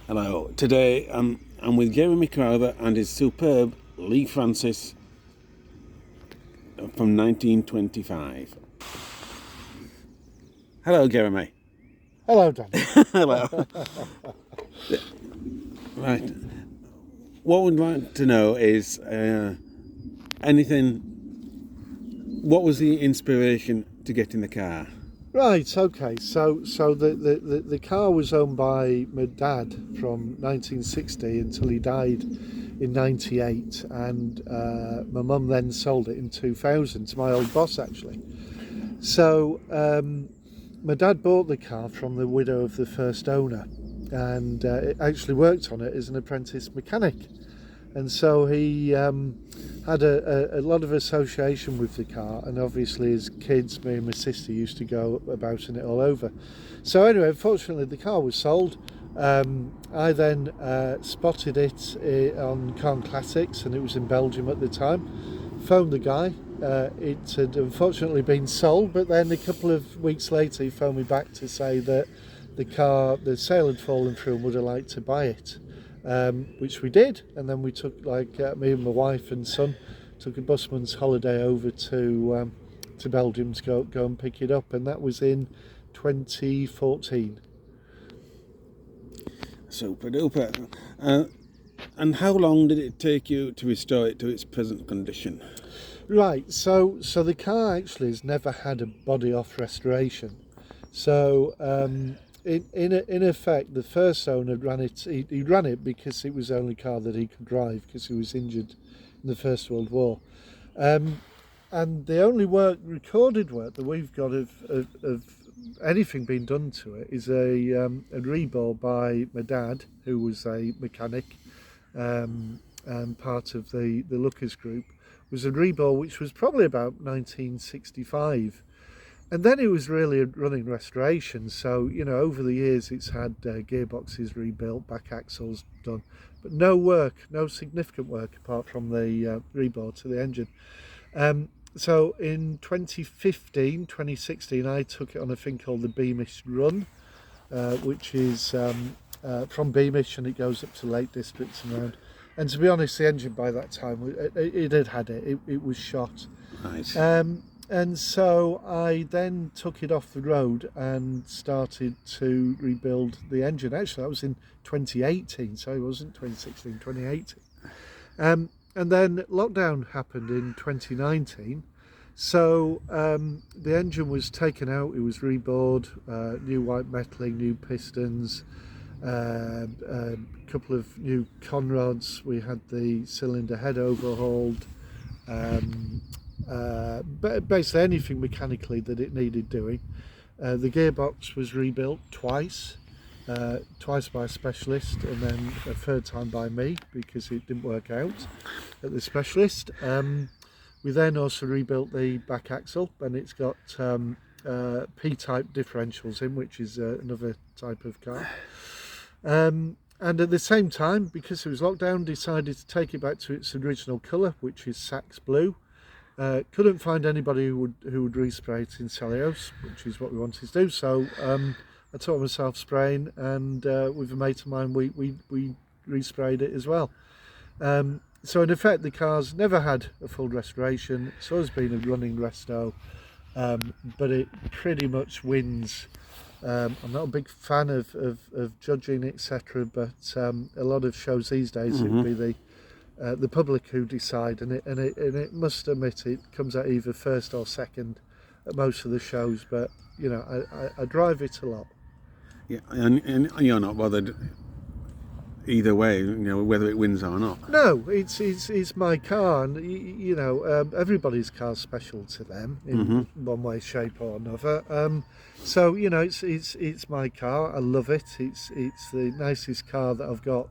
Hello. Today I'm with Jeremy Crowther and his superb Lee Francis from 1925. Hello, Jeremy. Hello, Danny. Hello. Right. What we'd like to know is anything. What was the inspiration to get in the car? Right, okay. So the car was owned by my dad from 1960 until he died in 98, and my mum then sold it in 2000 to my old boss, actually. So my dad bought the car from the widow of the first owner, and it actually worked on it as an apprentice mechanic. And so he had a lot of association with the car, and obviously as kids, me and my sister used to go about in it all over. So anyway, unfortunately the car was sold. I then spotted it on Car Classics, and it was in Belgium at the time. Phoned the guy. It had unfortunately been sold, but then a couple of weeks later he phoned me back to say that the sale had fallen through and would have liked to buy it. Which we did, and then we took me and my wife and son took a busman's holiday over to Belgium to go and pick it up, and that was in 2014. Super duper. And how long did it take you to restore it to its present condition? Right, so the car actually has never had a body off restoration. So in effect, the first owner ran it. He ran it because it was the only car that he could drive because he was injured in the First World War. And the only recorded work that we've got of anything being done to it is a rebuild by my dad, who was a mechanic and part of the Lookers group. Was a rebuild which was probably about 1965. And then it was really a running restoration. So, over the years it's had gearboxes rebuilt, back axles done, but no significant work apart from the rebuild to the engine. So in 2015, 2016, I took it on a thing called the Beamish Run, which is from Beamish, and it goes up to Lake Districts and around. And to be honest, the engine by that time, it had it. It was shot. Right. And so I then took it off the road and started to rebuild the engine. Actually, that was in 2018, so it wasn't 2016, 2018. And then lockdown happened in 2019. So the engine was taken out, it was rebuilt, new white metaling, new pistons, a couple of new conrods. We had the cylinder head overhauled. Basically anything mechanically that it needed doing. The gearbox was rebuilt twice by a specialist, and then a third time by me because it didn't work out at the specialist. We then also rebuilt the back axle, and it's got P-type differentials in, which is another type of car. And at the same time, because it was lockdown, decided to take it back to its original colour, which is Saks Blue. Couldn't find anybody who would respray it in cellulose, which is what we wanted to do. So I taught myself spraying, and with a mate of mine, we resprayed it as well. So in effect, the car's never had a full restoration. It's always been a running resto, but it pretty much wins. I'm not a big fan of judging, etc., but a lot of shows these days it would be the public who decide, and it must admit it comes out either first or second at most of the shows. But I drive it a lot. Yeah, and you're not bothered either way, whether it wins or not. No, it's my car, and everybody's car's special to them in one way, shape, or another. So it's my car. I love it. It's the nicest car that I've got.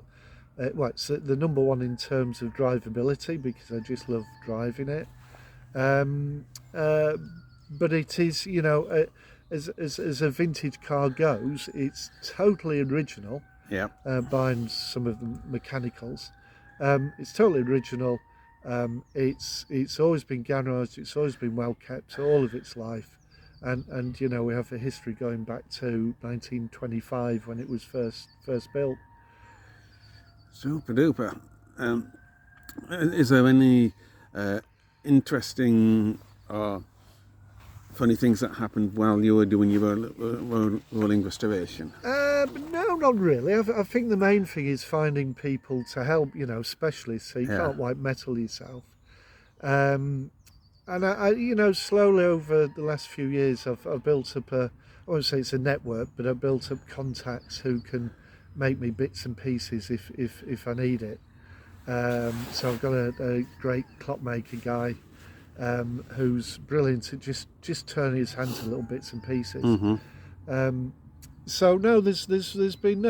It's the number one in terms of drivability because I just love driving it. But it is, as a vintage car goes, it's totally original. Yeah. Buying some of the mechanicals, it's totally original. It's always been garaged. It's always been well kept all of its life, and we have a history going back to 1925 when it was first built. Super duper. Is there any interesting or funny things that happened while you were doing your rolling restoration? No, not really. I think the main thing is finding people to help, specialists, so you Yeah. can't white metal yourself. And I, slowly over the last few years, I've built up I won't say it's a network, but I've built up contacts who can make me bits and pieces if I need it. So I've got a great clockmaker guy who's brilliant at just turning his hand to little bits and pieces. Mm-hmm. So no, there's been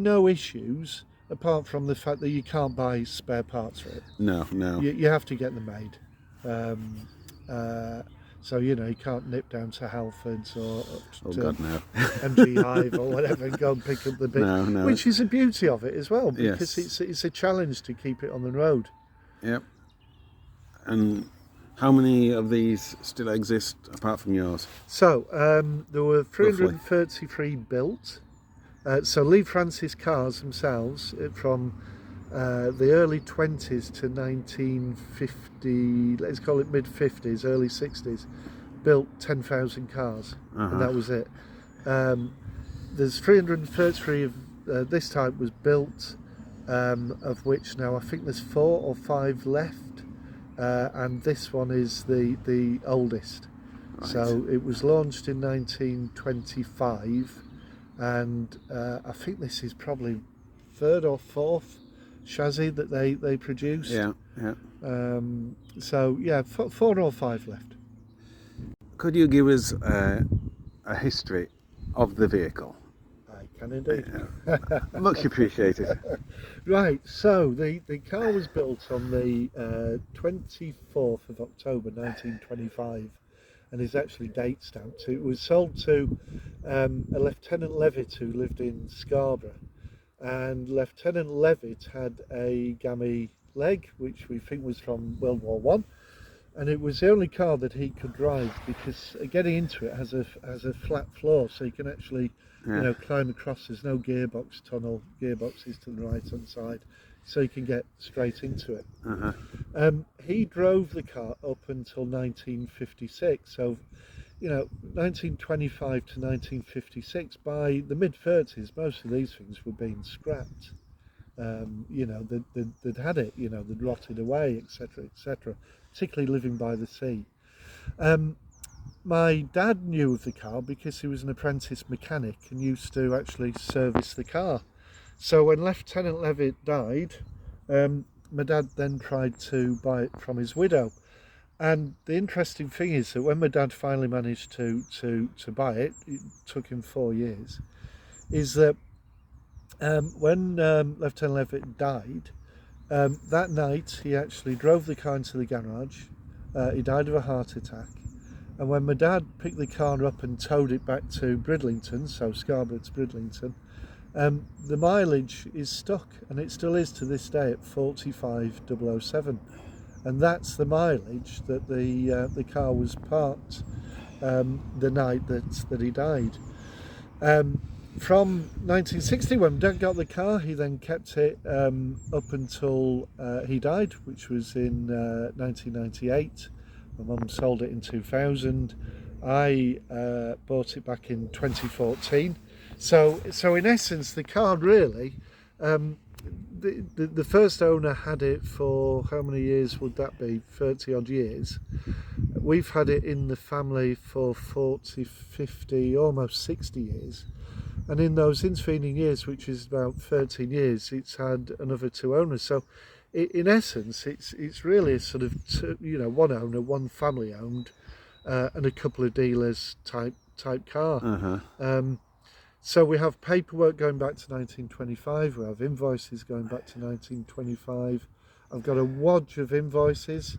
no issues apart from the fact that you can't buy spare parts for it. No. You have to get them made. So you can't nip down to Halfords or Oh to God, no. MG Hive or whatever and go and pick up the bit. No. Which is the beauty of it as well, because Yes. it's a challenge to keep it on the road. Yep. And how many of these still exist apart from yours? So there were 333 built. So Lee Francis cars themselves from the early 20s to 1950, let's call it mid 50s, early 60s, built 10,000 cars, and that was it. There's 333 of this type was built, of which now I think there's 4 or 5 left, and this one is the oldest. Right. So it was launched in 1925, and I think this is probably 3rd or 4th chassis that they produce. Yeah. So yeah, 4 or 5 left. Could you give us a history of the vehicle? I can indeed. Much appreciated. Right, so the car was built on the 24th of October 1925 and is actually date stamped. It was sold to a Lieutenant Levitt who lived in Scarborough, and Lieutenant Levitt had a Gammy leg which we think was from World War One, and it was the only car that he could drive because getting into it has a flat floor, so you can actually climb across. There's no gearbox tunnel. Gearbox is to the right hand side, so you can get straight into it. He drove the car up until 1956. So, 1925 to 1956. By the mid 30s, most of these things were being scrapped. They'd had it. They'd rotted away, etc., etc. Particularly living by the sea. My dad knew of the car because he was an apprentice mechanic and used to actually service the car. So when Lieutenant Levitt died, my dad then tried to buy it from his widow. And the interesting thing is that when my dad finally managed to buy it took him 4 years, is that when Lieutenant Levitt died, that night he actually drove the car into the garage. He died of a heart attack. And when my dad picked the car up and towed it back to Bridlington, so Scarborough to Bridlington, the mileage is stuck, and it still is to this day at 45,007, and that's the mileage that the car was parked the night that he died. From 1960, when Dad got the car, he then kept it up until he died, which was in 1998. My mum sold it in 2000. I bought it back in 2014. So in essence, the car really, the first owner had it for how many years would that be? 30 odd years. We've had it in the family for 40, 50, almost 60 years. And in those intervening years, which is about 13 years, it's had another 2 owners. So in essence, it's really a sort of one owner, one family owned, and a couple of dealers type car. So we have paperwork going back to 1925. We have invoices going back to 1925. I've got a wodge of invoices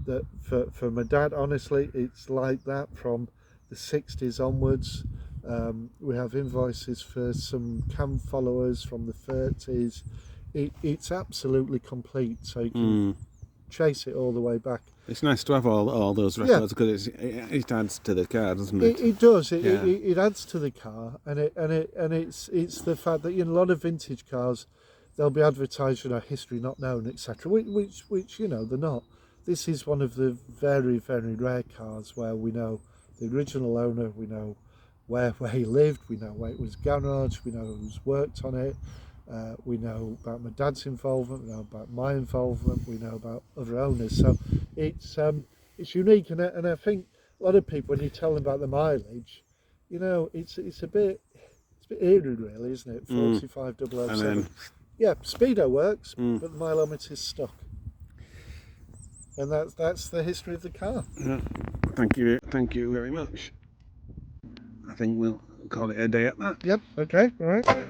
that for my dad. Honestly, it's like that from the 60s onwards. We have invoices for some cam followers from the 30s. It's absolutely complete, so you can chase it all the way back. It's nice to have all those records because it adds to the car, doesn't it? It does. It adds to the car, and it's the fact that a lot of vintage cars, they'll be advertised, history not known, etc. Which they're not. This is one of the very, very rare cars where we know the original owner, we know where he lived, we know where it was garaged, we know who's worked on it, we know about my dad's involvement, we know about my involvement, we know about other owners. So it's unique, and I think a lot of people, when you tell them about the mileage, it's a bit eerie, really, isn't it? 45007. And then, Yeah, speedo works, Mm. but the mileometer's stuck, and that's the history of the car. thank you very much. I think we'll call it a day at that. Yep. Okay. All right.